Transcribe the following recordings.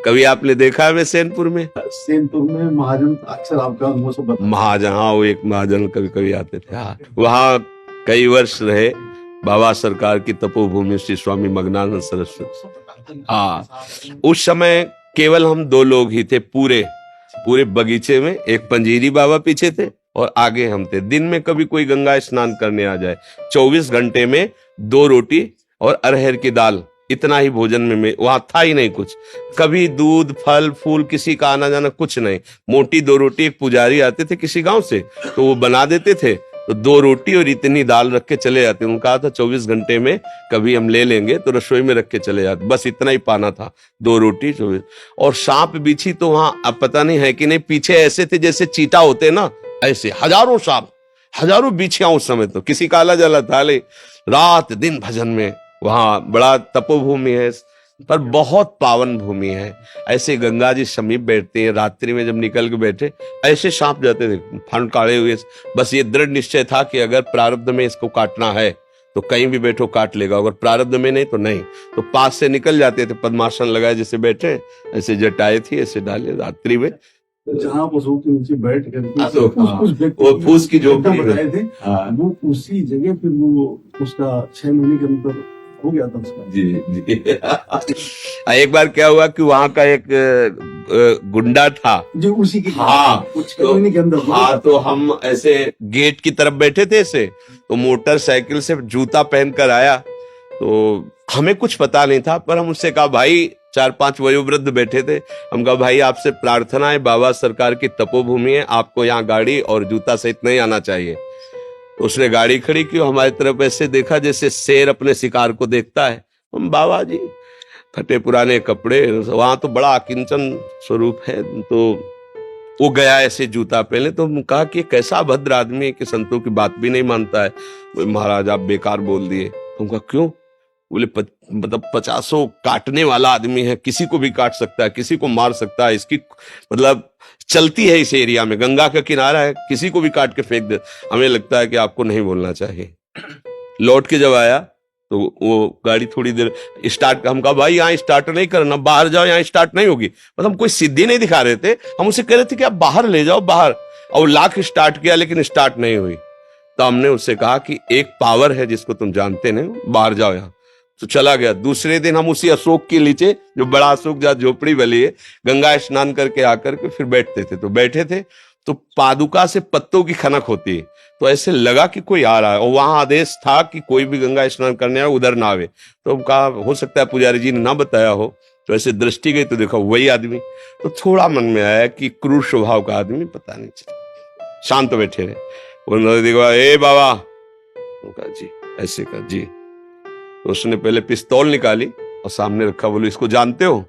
कभी आपने देखा है सैनपुर में? सैनपुर में महाजन अक्सर आपका अनुभव सब बताते हैं। महाजन, हाँ, वो एक महाजन कभी कभी आते थे। हाँ, वहाँ कई वर्ष रहे, बाबा सरकार की तपोभूमि श्री स्वामी मग्नानंद सरस्वती। हाँ, उस समय केवल हम 2 लोग ही थे पूरे पूरे बगीचे में। एक पंजीरी बाबा पीछे थे और आगे हम थे। दिन में कभी कोई गंगा स्नान करने आ जाए, 24 घंटे में 2 रोटी और अरहर की दाल, इतना ही भोजन में वहां था ही नहीं कुछ। कभी दूध फल फूल किसी का आना जाना कुछ नहीं। मोटी 2 रोटी, एक पुजारी आते थे किसी गांव से तो वो बना देते थे, तो 2 रोटी और इतनी दाल रख के चले जाते। उन्होंने कहा था 24 घंटे में कभी हम ले लेंगे तो रसोई में रख के चले जाते, बस इतना ही पाना था, 2 रोटी 24। और सांप बिच्छी तो वहां अब पता नहीं है कि नहीं, पीछे ऐसे थे जैसे चीता होते ना, ऐसे हजारों सांप, हजारों बिच्छियां उस समय। तो किसी का आला जला था, ले रात दिन भजन में। वहां बड़ा तपोभूमि है पर बहुत पावन भूमि है। ऐसे गंगा जी समीप बैठते हैं, रात्रि में जब निकल के बैठे ऐसे सांप जाते थे फंड काढ़े हुए। बस ये दृढ़ निश्चय था कि अगर प्रारब्ध में इसको काटना है तो कहीं भी बैठो काट लेगा, अगर प्रारब्ध में नहीं तो नहीं। तो पास से निकल जाते थे, पद्मासन लगाए जैसे बैठे, ऐसे जटाए थी ऐसे डाले रात्रि में। जहाँ पशु के नीचे बैठ कर तो वो फूस की झोपड़ी बताए थे, वो उसी जगह फिर वो उसका 6 महीने के अंदर हो गया था उसका। जी जी। एक बार क्या हुआ कि वहां का एक गुंडा था जो उसी की, हाँ, कुछ महीने के अंदर। हाँ, तो हम ऐसे गेट की तरफ बैठे थे ऐसे, तो मोटरसाइकिल से जूता पहनकर आया। तो हमें कुछ पता नहीं था, पर हम उससे कहा, भाई 4-5 वयोवृद्ध बैठे थे, हम कहा भाई आपसे प्रार्थना है, बाबा सरकार की तपोभूमि है, आपको यहाँ गाड़ी और जूता सहित नहीं आना चाहिए। तो उसने गाड़ी खड़ी की, हमारी तरफ ऐसे देखा जैसे शेर अपने शिकार को देखता है। हम बाबा जी फटे पुराने कपड़े, वहां तो बड़ा अकिंचन स्वरूप है। तो वो गया ऐसे जूता पहने, तो हम कहा कि कैसा अभद्र आदमी है कि संतों की बात भी नहीं मानता है। बोले महाराज आप बेकार बोल दिए। तो कहा क्यों? बोले मतलब 50 काटने वाला आदमी है, किसी को भी काट सकता है, किसी को मार सकता है, इसकी मतलब चलती है इस एरिया में, गंगा का किनारा है, किसी को भी काट के फेंक दे। हमें लगता है कि आपको नहीं बोलना चाहिए। लौट के जब आया तो वो गाड़ी थोड़ी देर स्टार्ट, हम कहा भाई यहाँ स्टार्ट नहीं करना, बाहर जाओ, यहाँ स्टार्ट नहीं होगी। मतलब हम कोई सिद्धि नहीं दिखा रहे थे, हम उसे कह रहे थे कि आप बाहर ले जाओ बाहर। और लाख स्टार्ट किया लेकिन स्टार्ट नहीं हुई। तो हमने उससे कहा कि एक पावर है जिसको तुम जानते नहीं, बाहर जाओ यहाँ। तो चला गया। दूसरे दिन हम उसी अशोक के नीचे, जो बड़ा अशोक जहाँ झोपड़ी बनी है, गंगा स्नान करके आकर के फिर बैठते थे। तो बैठे थे तो पादुका से पत्तों की खनक होती है, तो ऐसे लगा कि कोई आ रहा है, और वहां आदेश था कि कोई भी गंगा स्नान करने आए उधर ना आवे। तो हम कहा हो सकता है पुजारी जी ने ना बताया हो। तो ऐसे दृष्टि गई तो देखा वही आदमी। तो थोड़ा मन में आया कि क्रूर स्वभाव का आदमी, पता नहीं चला। शांत बैठे रहे। उन्होंने देखा, ए बाबा, कहा जी ऐसे कर जी। तो उसने पहले पिस्तौल निकाली और सामने रखा, बोले इसको जानते हो?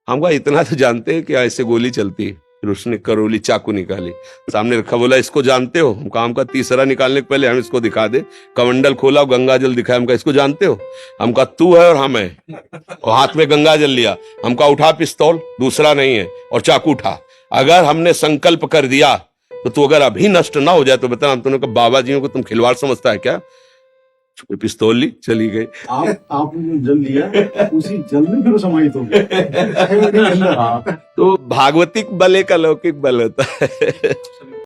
हम कहा इतना तो जानते हैं कि ऐसे गोली चलती है। फिर उसने करोली चाकू निकाली, सामने रखा, बोला इसको जानते हो? हम कहा तीसरा निकालने के पहले हम इसको दिखा दे। कमंडल खोला, गंगा जल दिखाया, हम कहा इसको जानते हो? हम कहा तू है और हम है, और हाथ में गंगा जल लिया। हम कहा उठा पिस्तौल, दूसरा नहीं है, और चाकू उठा। अगर हमने संकल्प कर दिया तो तू अगर अभी नष्ट ना हो जाए तो बता। हम तुमने कहा बाबा जी को तुम खिलवाड़ समझता है क्या? पिस्तौल ली, चली गई। आपने जल लिया, उसी जल में फिर समाहित हो गया। तो भागवतिक बल एक अलौकिक बल होता है।